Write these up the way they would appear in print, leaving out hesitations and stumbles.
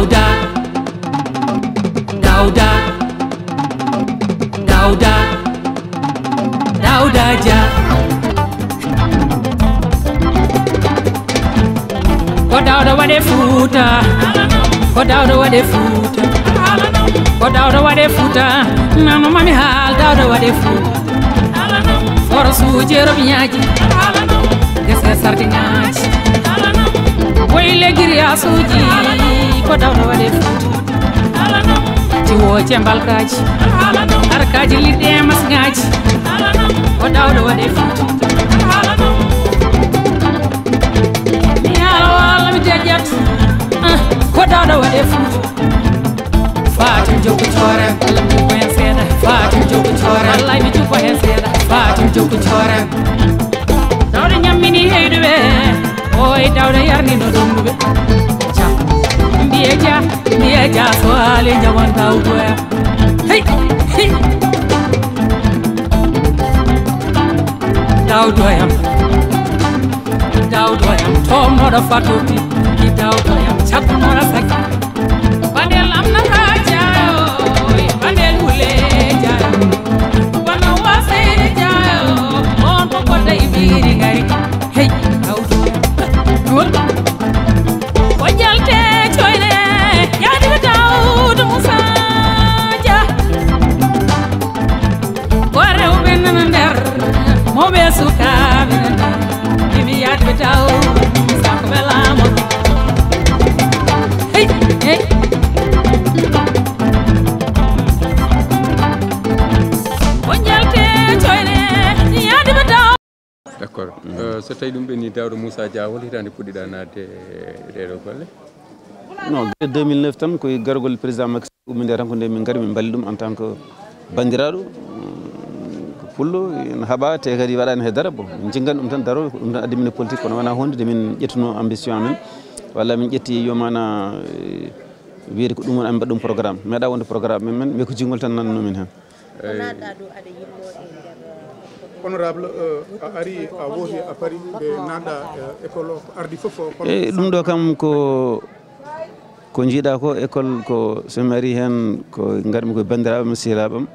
Dauda Dia ko Dauda waɗe Fouta ko Dauda waɗe Fouta ko Dauda waɗe Fouta nano mami haal Dauda waɗe Fouta forasuji roɓiñaji gese sardiŋaji woyle giriyasuji ko Dauda waɗe Fouta tiwoje mbalkaji harkaji liɗɗe masgaji ko Dauda waɗe Fouta ko Dauda waɗe Fouta Fatim jokku coore Allah mi jukko hen seeɗa Fatim jokku coore Allah mi jukko hen seeɗa Fatim jokku coore Dauda ñammini heyduɓe oy Dauda yarnino ɗumɗuɓe mbiye dia so haali jawon Daudoya hey Daudoyam tomnoɗo fatuti ki Daudoyam cakkunoɗo saki bandel amnata jayo bandel hule jayo wano wasede jayo on ko kodda ibiri ngari hey Daudoyam o jalte coyne yaadiɓe Dauda Moussa Dia ko rewɓe nana nder moɓe sukaɓe nana imi yaadiɓe Dauda Moussa ko welama hey o jalte coyne yaadiɓe Dauda. D'accord. So tawi ɗum ɓenni Dauda Moussa Dia hol hitande puɗɗiɗa nadde ɗeɗo golle? Non, 2009 tan koye gargol président Macky Sall umminde tan ko nde min gari min balli ɗum en tant que bandiraɗo ko pullo en haɓa te kadi waɗani he dara bon min jinggan ɗum tan daro ɗum tan addi min e politique kono wona hunde nde min ƴettuno ambition amen walla min ƴetti yomana wiide ko ɗum woni amin mbaɗa ɗum programme meeɗa wonde programme men mais ko jingol tan nannomin hen. Honorable a ari a woti a pari ɓe naɗa école o ardi foof eyyi ɗum ɗo kam ko jiiɗa ko école ko somi ari hen ko garmi koye bandiraɓe mi sehilaɓam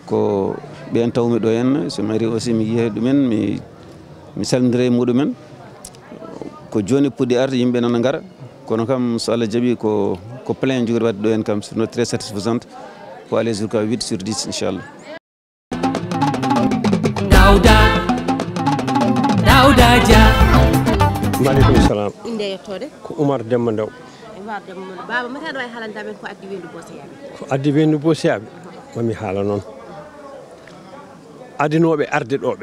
ko ɓen tawmi ɗo henna somi ari aussi mi yiihe ɗumen mi salmodira e muɗumen ko joni puɗɗi arde yimɓe nana gara kono kam so Allah jaaɓi ko plein jogori wadde ɗo hen kam c'est très satisfaisante pour aller jusqu'à 8 sur 10 inchallah. Dauda Dia. Maaleykum salam. Inde yettode ko Oumar Demba Ndaw. Oumar Demba Ndaw baba mataɗo e haalanta men ko addi wendu Boseyaɓe. Ko addi wendu Boseyaɓe mami haala noon adinoɓe arde ɗo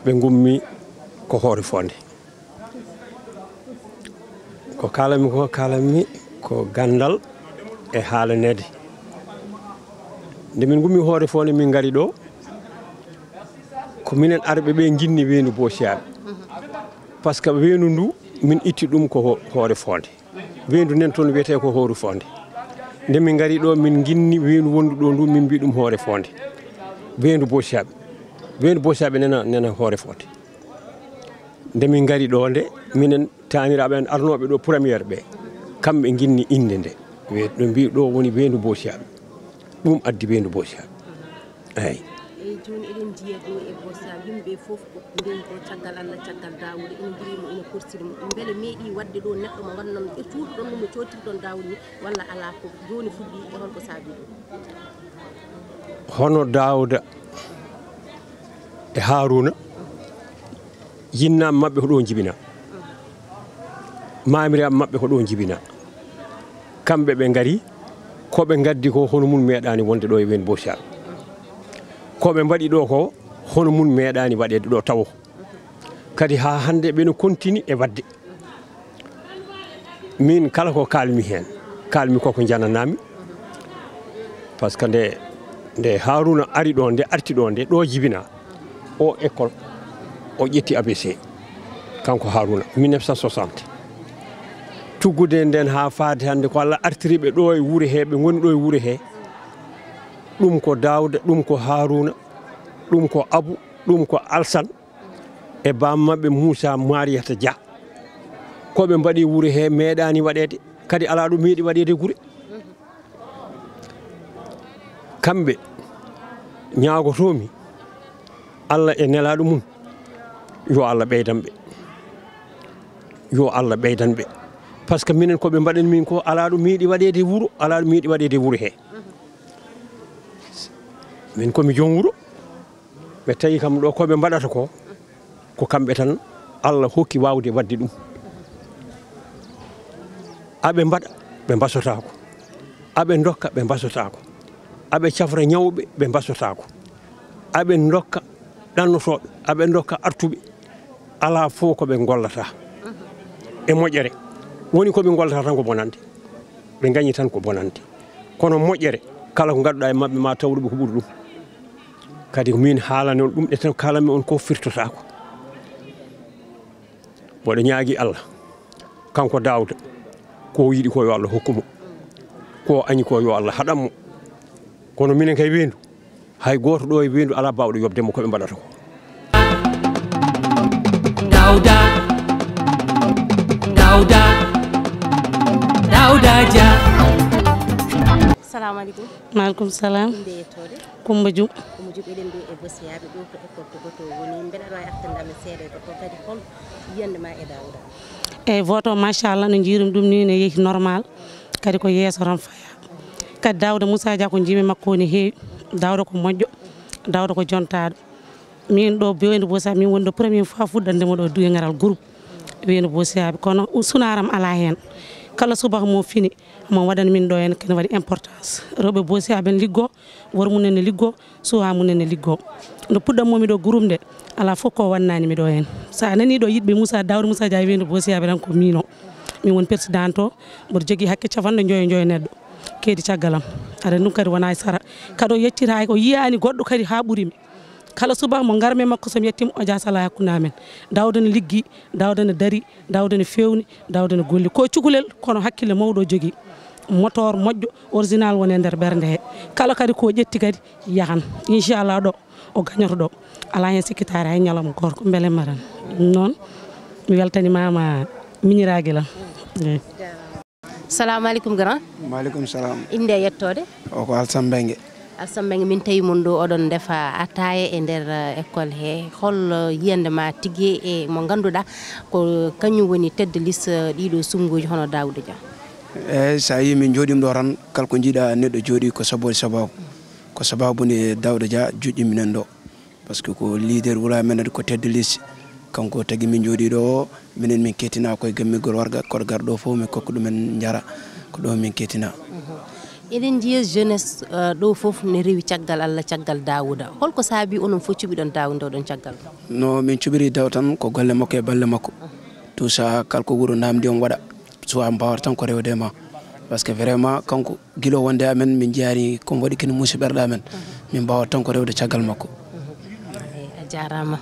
ɓe gummi ko hoore fonde ko kalami ko gandal e haalanede nde min gummi hoore fonde min gari ɗo ko minen arɓe ɓe jinni wendu Boseyaɓe par ce que wendu ndu min itti ɗum ko hoore fonde wendu nen toon wiyete ko hoore fonde nde min gari ɗo min ginni wendu wondu ɗo ndu min mbi ɗum hoore fonde wendu Boseyaɓe nena hoore fonde nde min gari ɗo nde minen taniraɓe en arnoɓe ɗo premiére ɓe kamɓe ginni inde nde ɓe mbi ɗo woni wendu Boseyaɓe ɗum addi wendu Boseyaɓe eyyi joni eɗen jiiya ɗo e Boseyaɓe yimɓe foof nden ko caggal Allah caggal Daouda ene jirimo ene korsiri mo beele meeɗi wadde ɗo neɗɗo mo ganduɗon e tuuɗɗon ɗum no cotirɗon Daouda ni walla ala ko joni fuɗɗi e holko saabi ɗum hono Daouda e Harouna yinnama mabɓe ko ɗo jibina mamiraɓe mabɓe ko ɗo jibina kamɓe ɓe gari koɓe gaddi ko hono mun meeɗani wonde ɗo e wendu Boseyaɓe koɓe mbaɗi ɗo ko hono mun meeɗani waɗede ɗo tawo kadi ha hande ɓene continue e wadde min kala ko kalmi hen kalmi koko jananami par ce que nde Harouna ari ɗo nde arti ɗo nde ɗo jibina o école o ƴetti ABC kanko Harouna 1960 tuggude nden ha faade hande ko Allah artiriɓe ɗo e wuure he ɓe goni ɗo e wuure he ɗum ko Daouda ɗum ko Harouna ɗum ko Abou ɗum ko Alsane e bammaɓe Moussa Mariata Dia ko ɓe mbaɗi wure he meeɗani waɗede kadi ala ɗum meeɗi waɗede gure kamɓe ñaagotomi Allah e nelaɗo mum yo Allah ɓeydanɓe yo Allah ɓeydanɓe par ce que minen koɓe mbaɗen min ko ala ɗum meeɗi waɗede wuro ala ɗum meeɗi waɗede wuro he min komi joom wuro ɓe tawi kam ɗo koɓe mbaɗata ko kamɓe tan Allah hokki wawde wadde ɗum aɓe mbaɗa ɓe mbasotako aɓe dokka ɓe mbasotako aɓe cafra ñawɓe ɓe mbasotako aɓe dokka ɗannotoɓe aɓe dokka artuɓe ala fof ko ɓe gollata e moƴƴere woni koɓe gollata tan ko bonande ɓe gañi tan ko bonande kono moƴƴere kala ko gadduɗa e mabɓe ma tawruɓe ko ɓuuri ɗum kadi min haalani on ɗum ɗe tan kalanmi on ko firtotako mboɗo ñaagui Allah kanko Daouda ko yiɗi ko yo Allah hokkumo ko añi ko yo Allah haɗanmo kono minen kay wendu hay goto ɗo e wendu ala bawɗo yobdemo koɓe mbaɗata ko Daouda Dia. Assalamu alaikum. Maaleykum salam. Inde yettode. Coumba Dioum. Coumba Dioum eɗen ɗo e Bossiyaɓe ɗo to école to goto woni mbeɗa ɗo e artandame seeɗa to kadi hol yiyande ma e Daouda. Eyyi voto machallah no jiirum ɗum ni ne yeehi normal kadi ko yeeso tan faya kadi Daouda Moussa Dia ko jiimi makko ne heewi Daouda ko moƴƴo Daouda ko jontaɗo min ɗo Weyndu Bossiyaɓe min woni ɗo premiére fois fuɗɗandemo ɗo duyengaral groupe Weyndu Bossiyaɓe kono sunaram ala hen kala subaka mo fini mo waɗani min ɗo hen kene waɗi importance rewɓe Bossiyaɓe en liggo wormum ne liggo suwa mum ne liggo nde puɗɗanmomi ɗo groupe nde ala fof ko wannanimi ɗo hen sa nani ɗo yidɓe Daouda Moussa Dia Weyndu Bossiyaɓe tan ko mino min woni président to mboɗo jogui hakke capanɗe joyo neɗɗo keedi caggalam aɗa ɗum kadi wona sara kadi o yettita o yiyani goɗɗo kadi ha ɓuurimi kala subaka mo garmi makko somi yettima o jasala hakkude amen Daouda ne liggi Daouda ne dari Daouda ne fewni Daouda ne golli ko cukalel kono hakkille mawɗo jogui motor moƴƴo original woni e nder ɓerde he kala kadi ko ƴetti kadi yahan inchallah ɗo o gañoto ɗo ala hen sikkitare hay ñalawma goto ko beelema tan noon mi weltanimama miñirague lam Assalamu alaikum grand. Maaleykum salam. Inde yettode. O ko Alsam Mbengue. Alsam Mbengue min tawi mon ɗo oɗon defa ataye e nder école he hol yiyande ma tigui e mo ganduɗa ko kañum woni tedde liste ɗiɗo sumgoji hono Daouda Dia. Eyyi sa yi min jooɗima ɗo tan kala ko jiiɗa neɗɗo jooɗi ko sababu nde Daouda Dia juɗɗi minen ɗo par ce que ko leader wula men ko tedde liste kanko tagui min jooɗi ɗo minen min kettina koye gammigol warga koɗo garɗo fof min kokko ɗumen jara ko ɗo min kettina. Eɗen jiya jeunesse ɗo fof ne rewi caggal Allah caggal Daouda holko saabi onon fof cuɓiɗon Daouda oɗon caggal no min cuɓiri Daw tan ko golle makko e balle makko tout ça kala ko wuuro namdi on waɗa so an mbawata tan ko rewde ma par ce que vraiment kanko guilo wonde amen min jaari komo waɗi kene muusi ɓerɗe amen min mbawata tan ko rewde caggal makko. A jarama.